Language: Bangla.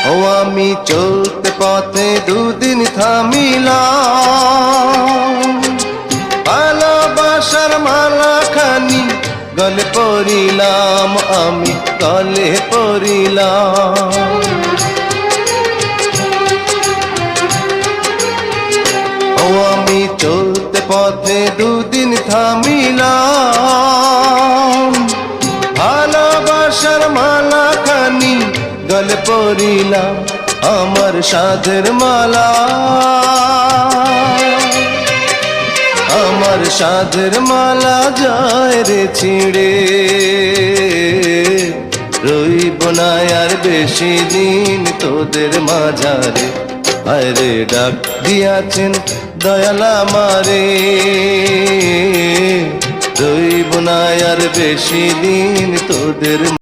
ও আমি চলতে পথে দুদিন থামিলাম, ভালোবাসার মালা খানি গলে পরিলাম, আমি গলে পরিলাম। ও আমি চলতে পথে দুদিন থামিলাম, ভালোবাসার মালা খানি গলে পরিলাম, আমার সাধের মালা, আমার সাধের মালা যায় রে ছিঁড়ে, রইব না আর বেশি দিন তোদের মাঝারে। আরে ডাক দিয়াছেন দয়াল আমারে, রইব না আর বেশি দিন তোদের